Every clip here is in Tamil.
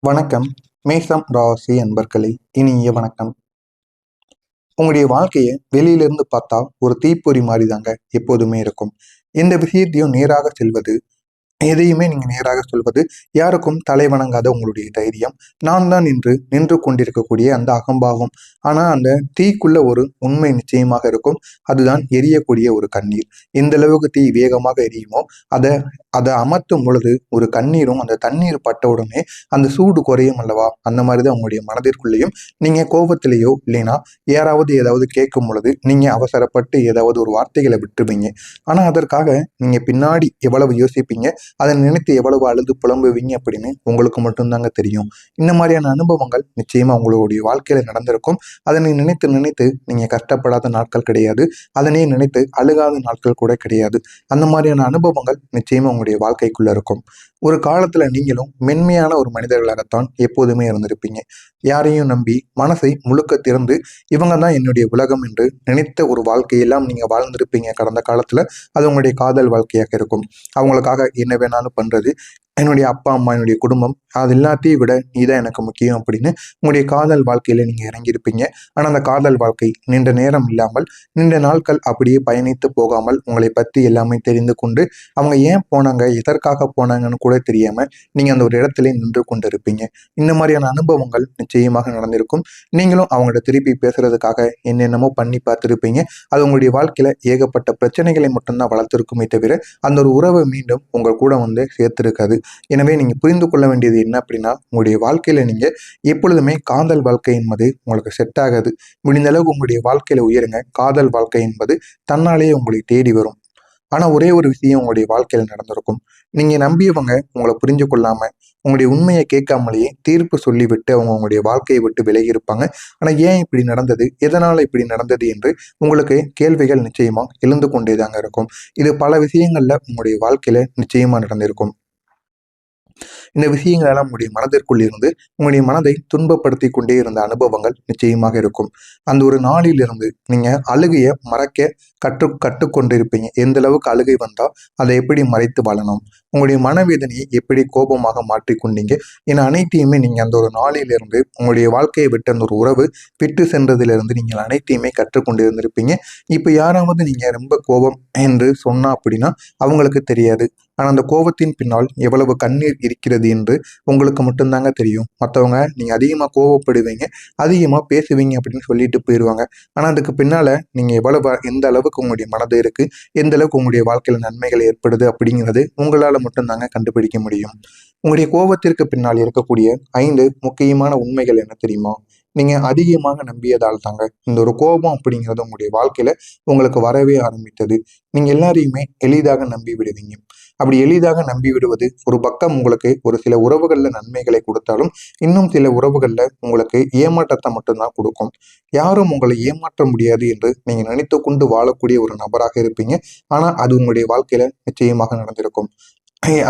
வணக்கம். மேஷம் ராசி அன்பர்களே, இனிய வணக்கம். உங்களுடைய வாழ்க்கையை வெளியிலிருந்து பார்த்தா ஒரு தீப்பொறி மாதிரி தாங்க எப்போதுமே இருக்கும். எந்த விஷயத்தையும் நேராக செல்வது, எதையுமே நீங்க நேராக சொல்வது, யாருக்கும் தலை வணங்காத உங்களுடைய தைரியம், நான் தான் என்று நின்று கொண்டிருக்கக்கூடிய அந்த அகம்பாவம். ஆனா அந்த தீக்குள்ள ஒரு உண்மை நிச்சயமாக இருக்கும். அதுதான் எரியக்கூடிய ஒரு கண்ணீர். எந்த அளவுக்கு தீ வேகமாக எரியுமோ, அதை அதை அமர்த்தும் பொழுது ஒரு கண்ணீரும் அந்த தண்ணீர் பட்ட உடனே அந்த சூடு குறையும் அல்லவா? அந்த மாதிரிதான் உங்களுடைய மனதிற்குள்ளேயும் நீங்க கோபத்திலேயோ இல்லைன்னா யாராவது ஏதாவது கேட்கும் பொழுது நீங்க அவசரப்பட்டு ஏதாவது ஒரு வார்த்தைகளை விட்டுருவீங்க. ஆனா அதற்காக நீங்க பின்னாடி எவ்வளவு யோசிப்பீங்க, அதை நினைத்து எவ்வளவு அழுது புலம்புவீங்க அப்படின்னு உங்களுக்கு மட்டும்தாங்க தெரியும். இந்த மாதிரியான அனுபவங்கள் நிச்சயமா உங்களுடைய வாழ்க்கையில நடந்திருக்கும். அதனை நினைத்து நினைத்து நீங்க கஷ்டப்படாத நாட்கள் கிடையாது. அதனை நினைத்து அழுகாத நாட்கள் கூட கிடையாது. அந்த மாதிரியான அனுபவங்கள் நிச்சயமா உங்களுடைய வாழ்க்கைக்குள்ள இருக்கும். ஒரு காலத்துல நீங்களும் மென்மையான ஒரு மனிதர்களாகத்தான் எப்போதுமே இருந்திருப்பீங்க. யாரையும் நம்பி மனசை முழுக்க திறந்து இவங்க தான் என்னுடைய உலகம் என்று நினைத்த ஒரு வாழ்க்கையெல்லாம் நீங்க வாழ்ந்திருப்பீங்க கடந்த காலத்துல. அது உங்களுடைய காதல் வாழ்க்கையாக இருக்கும். அவங்களுக்காக என்ன வேணாலும் பண்றது, என்னுடைய அப்பா அம்மா, என்னுடைய குடும்பம், அது எல்லாத்தையும் விட நீதான் எனக்கு முக்கியம் அப்படின்னு உங்களுடைய காதல் வாழ்க்கையில நீங்க இறங்கியிருப்பீங்க. ஆனா அந்த காதல் வாழ்க்கை நீண்ட நேரம் இல்லாமல், நீண்ட நாட்கள் அப்படியே பயணித்து போகாமல் உங்களை பத்தி எல்லாமே தெரிந்து கொண்டு அவங்க ஏன் போனாங்க, எதற்காக போனாங்கன்னு கூட தெரியாம நீங்க அந்த ஒரு இடத்துல நின்று கொண்டு இருப்பீங்க. இந்த மாதிரியான அனுபவங்கள் நிச்சயமாக நடந்திருக்கும். நீங்களும் அவங்கள்ட்ட திருப்பி பேசுறதுக்காக என்னென்னமோ பண்ணி பார்த்துருப்பீங்க. அது உங்களுடைய வாழ்க்கையில ஏகப்பட்ட பிரச்சனைகளை மட்டும்தான் வளர்த்திருக்குமே தவிர அந்த ஒரு உறவை மீண்டும் உங்க கூட வந்து சேர்த்திருக்காது. எனவே நீங்க புரிந்து கொள்ள வேண்டியது என்ன அப்படின்னா, உங்களுடைய வாழ்க்கையில நீங்க எப்பொழுதுமே காதல் வாழ்க்கை என்பது உங்களுக்கு செட் ஆகாது. முடிந்த அளவு உங்களுடைய வாழ்க்கையில உயருங்க. காதல் வாழ்க்கை என்பது தன்னாலேயே உங்களை தேடி வரும். ஆனா ஒரே ஒரு விஷயம் உங்களுடைய வாழ்க்கையில நடந்திருக்கும். நீங்க நம்பியவங்க உங்களை புரிஞ்சு கொள்ளாம, உங்களுடைய உண்மையை கேட்காமலேயே தீர்ப்பு சொல்லிவிட்டு அவங்க உங்களுடைய வாழ்க்கையை விட்டு விலகி இருப்பாங்க. ஆனா ஏன் இப்படி நடந்தது, எதனால இப்படி நடந்தது என்று உங்களுக்கு கேள்விகள் நிச்சயமா எழுந்து கொண்டேதாங்க இருக்கும். இது பல விஷயங்கள்ல உங்களுடைய வாழ்க்கையில நிச்சயமா நடந்திருக்கும். இந்த விஷயங்கள் எல்லாம் உங்களுடைய மனதிற்குள் இருந்து உங்களுடைய மனதை துன்பப்படுத்தி கொண்டே இருந்த அனுபவங்கள் நிச்சயமாக இருக்கும். அந்த ஒரு நாளிலிருந்து நீங்க அழுகைய மறைக்க கற்றுக்கொண்டிருப்பீங்க. எந்த அளவுக்கு அழுகை வந்தா அதை எப்படி மறைத்து வாழணும், உங்களுடைய மனவேதனையை எப்படி கோபமாக மாற்றிக்கொண்டீங்க என அனைத்தையுமே நீங்க அந்த ஒரு நாளிலிருந்து உங்களுடைய வாழ்க்கையை விட்டு அந்த ஒரு உறவு விட்டு சென்றதிலிருந்து நீங்கள் அனைத்தையுமே கற்றுக்கொண்டு இருந்திருப்பீங்க. இப்ப யாராவது நீங்க ரொம்ப கோபம் என்று சொன்னா அப்படின்னா அவங்களுக்கு தெரியாது. ஆனா அந்த கோபத்தின் பின்னால் எவ்வளவு கண்ணீர் இருக்கிறது என்று உங்களுக்கு மட்டும்தாங்க தெரியும். மற்றவங்க நீங்க அதிகமா கோவப்படுவீங்க, அதிகமா பேசுவீங்க அப்படின்னு சொல்லிட்டு போயிடுவாங்க. ஆனா அதுக்கு பின்னால நீங்க எவ்வளவு எந்த அளவுக்கு உங்களுடைய மனது இருக்கு, எந்த அளவுக்கு உங்களுடைய வாழ்க்கையில நன்மைகள் ஏற்படுது அப்படிங்கிறது உங்களால மட்டும்தாங்க கண்டுபிடிக்க முடியும். உங்களுடைய கோபத்திற்கு பின்னால் இருக்கக்கூடிய 5 முக்கியமான உண்மைகள் என்ன தெரியுமா? நீங்க அதிகமாக நம்பியதால் தாங்க இந்த ஒரு கோபம் அப்படிங்கிறது உங்களுடைய வாழ்க்கையில உங்களுக்கு வரவே ஆரம்பித்தது. நீங்க எல்லாரையுமே எளிதாக நம்பி விடுவீங்க. அப்படி எளிதாக நம்பி விடுவது ஒரு பக்கம் உங்களுக்கு ஒரு சில உறவுகள்ல நன்மைகளை கொடுத்தாலும், இன்னும் சில உறவுகள்ல உங்களுக்கு ஏமாற்றத்தை மட்டும்தான் கொடுக்கும். யாரும் உங்களை ஏமாற்ற முடியாது என்று நீங்க நினைத்து கொண்டு வாழக்கூடிய ஒரு நபராக இருப்பீங்க. ஆனா அது உங்களுடைய வாழ்க்கையில நிச்சயமாக நடந்திருக்கும்.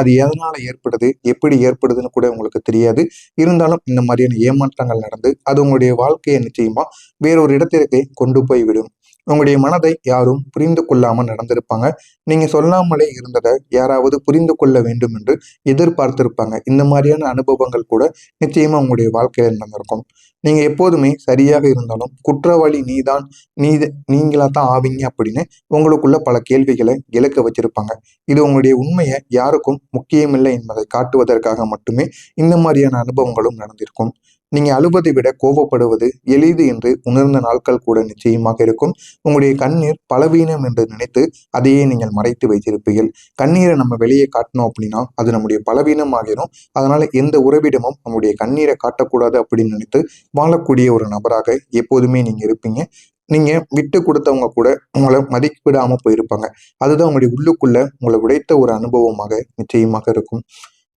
அது எதனால ஏற்படுது, எப்படி ஏற்படுதுன்னு கூட உங்களுக்கு தெரியாது. இருந்தாலும் இந்த மாதிரியான ஏமாற்றங்கள் நடந்து அது உங்களுடைய வாழ்க்கையை நிச்சயமா வேறொரு இடத்திற்கு கொண்டு போய் விடும். உங்களுடைய மனதை யாரும் புரிந்து கொள்ளாம நடந்திருப்பாங்க. நீங்க சொல்லாமலே இருந்ததை யாராவது புரிந்து கொள்ள வேண்டும் என்று எதிர்பார்த்திருப்பாங்க. இந்த மாதிரியான அனுபவங்கள் கூட நிச்சயமா உங்களுடைய வாழ்க்கையில நடந்திருக்கும். நீங்க எப்போதுமே சரியாக இருந்தாலும் குற்றவாளி நீதான், நீ நீங்களா தான் ஆவீங்க அப்படின்னு உங்களுக்குள்ள பல கேள்விகளை இழக்க வச்சிருப்பாங்க. இது உங்களுடைய உண்மையை யாருக்கும் முக்கியமில்லை என்பதை காட்டுவதற்காக மட்டுமே இந்த மாதிரியான அனுபவங்களும் நடந்திருக்கும். நீங்க அழுவதை விட கோபப்படுவது எளிது என்று உணர்ந்த நாட்கள் கூட நிச்சயமாக இருக்கும். உங்களுடைய கண்ணீர் பலவீனம் என்று நினைத்து அதையே நீங்கள் மறைத்து வைத்திருப்பீர்கள். கண்ணீரை நம்ம வெளியே காட்டினோம் அப்படின்னா அது நம்முடைய பலவீனம் ஆகிரும். அதனால எந்த உறவிடமும் நம்முடைய கண்ணீரை காட்டக்கூடாது அப்படின்னு நினைத்து வாழக்கூடிய ஒரு நபராக எப்போதுமே நீங்க இருப்பீங்க. நீங்க விட்டு கொடுத்தவங்க கூட உங்களை மதிப்பிடாம போயிருப்பாங்க. அதுதான் உங்களுடைய உள்ளுக்குள்ள உங்களை உடைத்த ஒரு அனுபவமாக நிச்சயமாக இருக்கும்.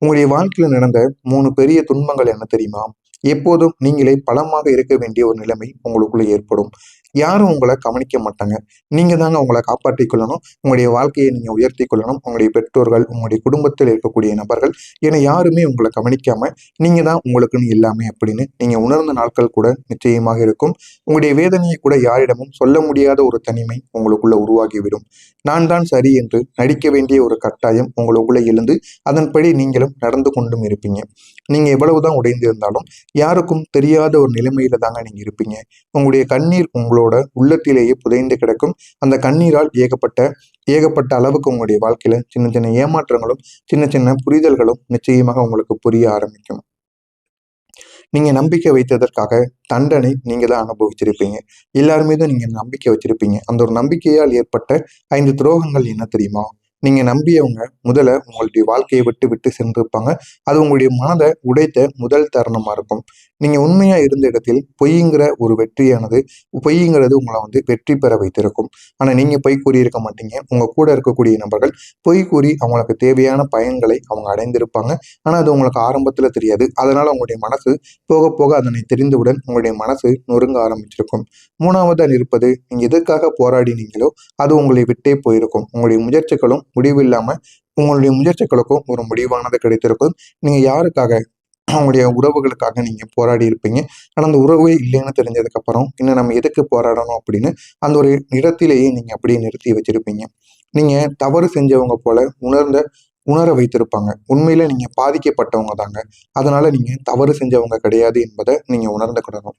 உங்களுடைய வாழ்க்கையில நடந்த 3 பெரிய துன்பங்கள் என்ன தெரியுமா? எப்போதும் நீங்களே பலமாக இருக்க வேண்டிய ஒரு நிலைமை உங்களுக்குள்ள ஏற்படும். யாரும் உங்களை கவனிக்க மாட்டாங்க. நீங்க தாங்க உங்களை காப்பாற்றிக் கொள்ளணும். உங்களுடைய வாழ்க்கையை நீங்க உயர்த்தி கொள்ளணும். உங்களுடைய பெற்றோர்கள், உங்களுடைய குடும்பத்தில் இருக்கக்கூடிய நபர்கள் என யாருமே உங்களை கவனிக்காம நீங்க தான் உங்களுக்குன்னு எல்லாமே அப்படின்னு நீங்க உணர்ந்த நாட்கள் கூட நிச்சயமாக இருக்கும். உங்களுடைய வேதனையை கூட யாரிடமும் சொல்ல முடியாத ஒரு தனிமை உங்களுக்குள்ள உருவாகிவிடும். நான் தான் சரி என்று நடிக்க வேண்டிய ஒரு கட்டாயம் உங்களுக்குள்ள எழுந்து அதன்படி நீங்களும் நடந்து கொண்டும் இருப்பீங்க. நீங்க எவ்வளவுதான் உடைந்திருந்தாலும் யாருக்கும் தெரியாத ஒரு நிலைமையில தாங்க நீங்க இருப்பீங்க. உங்களுடைய கண்ணீர் உங்களோட உள்ளத்திலேயே புதைந்து கிடக்கும். அந்த கண்ணீரால் ஏகப்பட்ட அளவுக்கு உங்களுடைய வாழ்க்கையில சின்ன சின்ன ஏமாற்றங்களும் சின்ன சின்ன புரிதல்களும் நிச்சயமாக உங்களுக்கு புரிய ஆரம்பிக்கும். நீங்க நம்பிக்கை வைத்ததற்காக தண்டனை நீங்க தான் அனுபவிச்சிருப்பீங்க. எல்லார் மீதும் நீங்க நம்பிக்கை வச்சிருப்பீங்க. அந்த ஒரு நம்பிக்கையால் ஏற்பட்ட 5 துரோகங்கள் என்ன தெரியுமா? நீங்க நம்பியவங்க முதல்ல உங்களுடைய வாழ்க்கையை விட்டு விட்டு சென்றிருப்பாங்க. அது உங்களுடைய மனதை உடைத்த முதல் தருணமா இருக்கும். நீங்க உண்மையா இருந்த இடத்தில் பொய்ங்கிற ஒரு வெற்றியானது பொய்ங்கிறது உங்களை வெற்றி பெற வைத்திருக்கும். ஆனா நீங்க பொய் கூறியிருக்க மாட்டீங்க. உங்க கூட இருக்கக்கூடிய நபர்கள் பொய் கூறி அவங்களுக்கு தேவையான பயன்களை அவங்க அடைந்திருப்பாங்க. ஆனா அது உங்களுக்கு ஆரம்பத்துல தெரியாது. அதனால உங்களுடைய மனசு போக போக அதனை தெரிந்தவுடன் உங்களுடைய மனசு நொறுங்க ஆரம்பிச்சிருக்கும். மூணாவதா இருப்பது, நீங்க எதற்காக போராடினீங்களோ அது உங்களை விட்டே போயிருக்கும். உங்களுடைய முயற்சிகளும் முடிவில்லாம உங்களுடைய முயற்சிகளுக்கும் ஒரு முடிவானது கிடைத்திருக்கும். நீங்க யாருக்காக? அவங்களுடைய உறவுகளுக்காக நீங்க போராடி இருப்பீங்க. ஆனா அந்த உறவே இல்லைன்னு தெரிஞ்சதுக்கு அப்புறம் இன்னும் நம்ம எதுக்கு போராடணும் அப்படின்னு அந்த ஒரு இடத்திலேயே நீங்க அப்படியே நிறுத்தி வச்சிருப்பீங்க. நீங்க தவறு செஞ்சவங்க போல உணர வைத்திருப்பாங்க. உண்மையில நீங்க பாதிக்கப்பட்டவங்க தாங்க. அதனால நீங்க தவறு செஞ்சவங்க கிடையாது என்பதை நீங்க உணர்ந்துக்கிடணும்.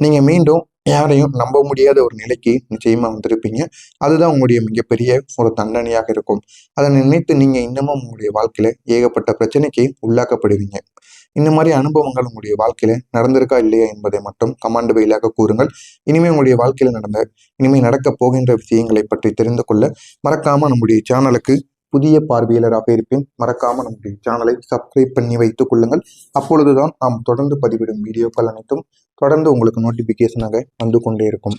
நீங்க மீண்டும் யாரையும் நம்ப முடியாத ஒரு நிலைக்கு நிச்சயமா வந்திருப்பீங்க. அதுதான் உங்களுடைய மிகப்பெரிய ஒரு தண்டனையாக இருக்கும். அதை நினைத்து நீங்க இன்னமும் உங்களுடைய வாழ்க்கையில ஏகப்பட்ட பிரச்சனைக்கு உள்ளாக்கப்படுவீங்க. இந்த மாதிரி அனுபவங்கள் உங்களுடைய வாழ்க்கையில நடந்திருக்கா இல்லையா என்பதை மட்டும் கமெண்ட் வாயிலாக கூறுங்கள். இனிமே நடக்க போகின்ற விஷயங்களை பற்றி தெரிந்து கொள்ள மறக்காம நம்முடைய சேனலுக்கு புதிய பார்வையாளராக இருப்பேன். மறக்காம நம்முடைய சேனலை சப்ஸ்கிரைப் பண்ணி வைத்துக் கொள்ளுங்கள். அப்பொழுதுதான் நாம் தொடர்ந்து பதிவிடும் வீடியோக்கள் அனைத்தும் தொடர்ந்து உங்களுக்கு நோட்டிபிகேஷனாக வந்து கொண்டே இருக்கும்.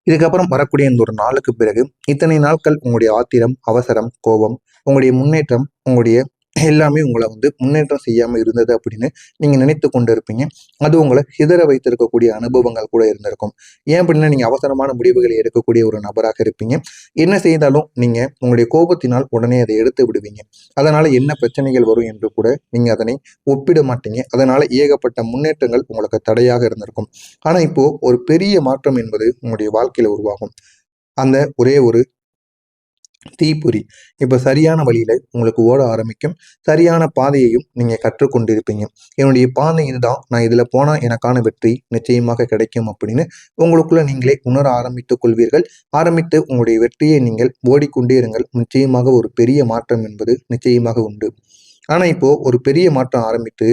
இதுக்கப்புறம் வரக்கூடிய இந்த ஒரு நாளுக்கு பிறகு இத்தனை நாட்கள் உங்களுடைய ஆத்திரம், அவசரம், கோபம், உங்களுடைய முன்னேற்றம், உங்களுடைய எல்லாமே உங்களை முன்னேற்றம் செய்யாம இருந்தது அப்படின்னு நீங்க நினைத்து கொண்டு இருப்பீங்க. அது உங்களை சிதற வைத்திருக்கக்கூடிய அனுபவங்கள் கூட இருந்திருக்கும். ஏன் அப்படின்னா நீங்க அவசரமான முடிவுகளை எடுக்கக்கூடிய ஒரு நபராக இருப்பீங்க. என்ன செய்தாலும் நீங்க உங்களுடைய கோபத்தினால் உடனே அதை எடுத்து விடுவீங்க. அதனால என்ன பிரச்சனைகள் வரும் என்று கூட நீங்க அதனை ஒப்பிட மாட்டீங்க. அதனால ஏகப்பட்ட முன்னேற்றங்கள் உங்களுக்கு தடையாக இருந்திருக்கும். ஆனா இப்போ ஒரு பெரிய மாற்றம் என்பது உங்களுடைய வாழ்க்கையில உருவாகும். அந்த ஒரே ஒரு தீப்பொறி இப்ப சரியான வழியில உங்களுக்கு ஓட ஆரம்பிக்கும். சரியான பாதையையும் நீங்க கற்றுக்கொண்டிருப்பீங்க. என்னுடைய பாதை இதுதான், நான் இதுல போனா எனக்கான வெற்றி நிச்சயமாக கிடைக்கும் அப்படின்னு உங்களுக்குள்ள நீங்களே உணர ஆரம்பித்துக் கொள்வீர்கள். ஆரம்பித்து உங்களுடைய வெற்றியை நீங்கள் ஓடிக்கொண்டே இருங்கள். நிச்சயமாக ஒரு பெரிய மாற்றம் என்பது நிச்சயமாக உண்டு. ஆனா இப்போ ஒரு பெரிய மாற்றம் ஆரம்பித்து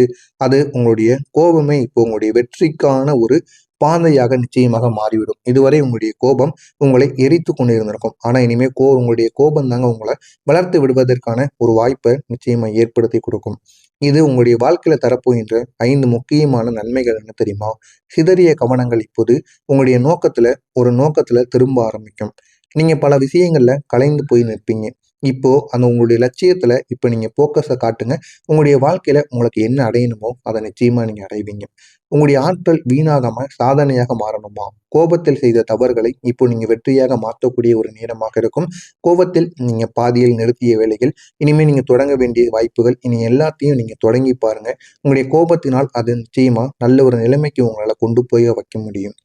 அது உங்களுடைய கோபமே இப்போ உங்களுடைய வெற்றிக்கான ஒரு பாதையாக நிச்சயமாக மாறிவிடும். இதுவரை உங்களுடைய கோபம் உங்களை எரித்து கொண்டிருந்திருக்கும். ஆனா இனிமே உங்களுடைய கோபம் தாங்க உங்களை வளர்த்து விடுவதற்கான ஒரு வாய்ப்பை நிச்சயமா ஏற்படுத்தி கொடுக்கும். இது உங்களுடைய வாழ்க்கையில தரப்போகின்ற 5 முக்கியமான நன்மைகள் என்ன தெரியுமா? சிதறிய கவனங்கள் இப்போது உங்களுடைய நோக்கத்துல திரும்ப ஆரம்பிக்கும். நீங்க பல விஷயங்கள்ல கலைந்து போய் நிற்பீங்க. இப்போ அந்த உங்களுடைய லட்சியத்துல இப்ப நீங்க போக்கஸை காட்டுங்க. உங்களுடைய வாழ்க்கையில உங்களுக்கு என்ன அடையணுமோ அதை நிச்சயமா நீங்க அடைவீங்க. உங்களுடைய ஆற்றல் வீணாகாம சாதனையாக மாறணுமா? கோபத்தில் செய்த தவறுகளை இப்போ நீங்க வெற்றியாக மாற்றக்கூடிய ஒரு நேரமாக இருக்கும். கோபத்தில் நீங்க பாதியில் நிறுத்திய வேலைகள் இனிமே நீங்க தொடங்க வேண்டிய வாய்ப்புகள் இனி எல்லாத்தையும் நீங்க தொடங்கி பாருங்க. உங்களுடைய கோபத்தினால் அது நிச்சயமா நல்ல ஒரு நிலைமைக்கு உங்களால கொண்டு போய் வைக்க முடியும்.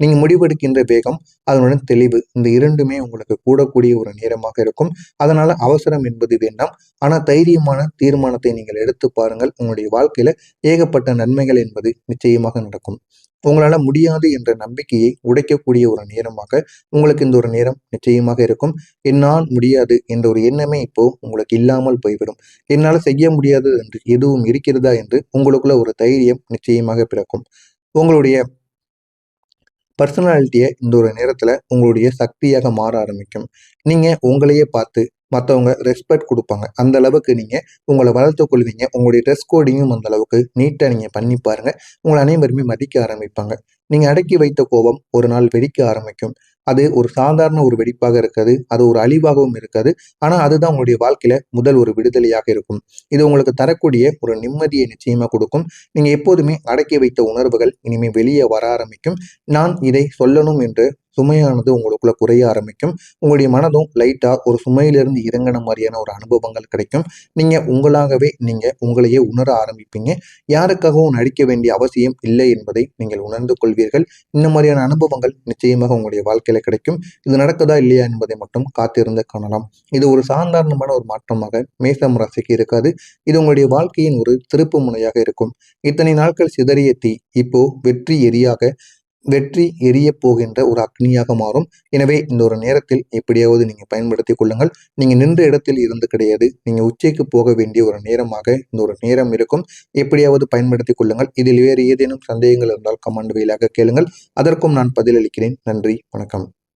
நீங்க முடிவெடுக்கின்ற வேகம், அதனுடன் தெளிவு, இந்த இரண்டுமே உங்களுக்கு கூடக்கூடிய ஒரு நேரமாக இருக்கும். அதனால அவசரம் என்பது வேண்டாம். ஆனா தைரியமான தீர்மானத்தை நீங்கள் எடுத்து பாருங்கள். உங்களுடைய வாழ்க்கையில ஏகப்பட்ட நன்மைகள் என்பது நிச்சயமாக நடக்கும். உங்களால முடியாது என்ற நம்பிக்கையை உடைக்கக்கூடிய ஒரு நேரமாக உங்களுக்கு இந்த ஒரு நேரம் நிச்சயமாக இருக்கும். என்னால் முடியாது என்ற ஒரு எண்ணமே இப்போ உங்களுக்கு இல்லாமல் போய்விடும். என்னால் செய்ய முடியாது என்று எதுவும் இருக்கிறதா என்று உங்களுக்குள்ள ஒரு தைரியம் நிச்சயமாக பிறக்கும். உங்களுடைய பர்சனாலிட்டியை இந்த ஒரு நேரத்துல உங்களுடைய சக்தியாக மாற ஆரம்பிக்கும். நீங்க உங்களையே பார்த்து மற்றவங்க ரெஸ்பெக்ட் கொடுப்பாங்க. அந்த அளவுக்கு நீங்க உங்களை வளர்த்து கொள்வீங்க. உங்களுடைய ட்ரெஸ் கோடிங்கும் அந்த அளவுக்கு நீட்டா நீங்க பண்ணி பாருங்க. உங்களை அனைவருமே மதிக்க ஆரம்பிப்பாங்க. நீங்க அடக்கி வைத்த கோபம் ஒரு நாள் வெடிக்க ஆரம்பிக்கும். அது ஒரு சாதாரண ஒரு வெடிப்பாக இருக்காது. அது ஒரு அழிவாகவும் இருக்காது. ஆனா அதுதான் உங்களுடைய வாழ்க்கையில முதல் ஒரு விடுதலையாக இருக்கும். இது உங்களுக்கு தரக்கூடிய ஒரு நிம்மதியை நிச்சயமா கொடுக்கும். நீங்க எப்போதுமே அடக்கி வைத்த உணர்வுகள் இனிமே வெளியே வர ஆரம்பிக்கும். நான் இதை சொல்லணும் என்று சுமையானது உங்களுக்குள்ள குறைய ஆரம்பிக்கும். உங்களுடைய மனதும் லைட்டா ஒரு சுமையிலிருந்து இறங்கின மாதிரியான ஒரு அனுபவங்கள் கிடைக்கும். நீங்க உங்களையே உணர ஆரம்பிப்பீங்க. யாருக்காகவும் நடிக்க வேண்டிய அவசியம் இல்லை என்பதை நீங்கள் உணர்ந்து கொள்வீர்கள். இந்த மாதிரியான அனுபவங்கள் நிச்சயமாக உங்களுடைய வாழ்க்கையில கிடைக்கும். இது நடக்குதா இல்லையா என்பதை மட்டும் காத்திருந்து காணலாம். இது ஒரு சாதாரணமான ஒரு மாற்றமாக மேசம் ராசிக்கு இருக்காது. இது உங்களுடைய வாழ்க்கையின் ஒரு திருப்பு முனையாக இருக்கும். இத்தனை நாட்கள் சிதறிய தீ இப்போ வெற்றி எரிய போகின்ற ஒரு அக்னியாக மாறும். எனவே இந்த ஒரு நேரத்தில் எப்படியாவது நீங்க பயன்படுத்திக் கொள்ளுங்கள். நீங்க நின்ற இடத்தில் இருந்து கிடையாது. நீங்க உச்சிக்கு போக வேண்டிய ஒரு நேரமாக இந்த ஒரு நேரம் இருக்கும். எப்படியாவது பயன்படுத்திக் கொள்ளுங்கள். இதில் வேறு ஏதேனும் சந்தேகங்கள் இருந்தால் கமெண்ட் வாயிலாக கேளுங்கள். அதற்கும் நான் பதிலளிக்கிறேன். நன்றி, வணக்கம்.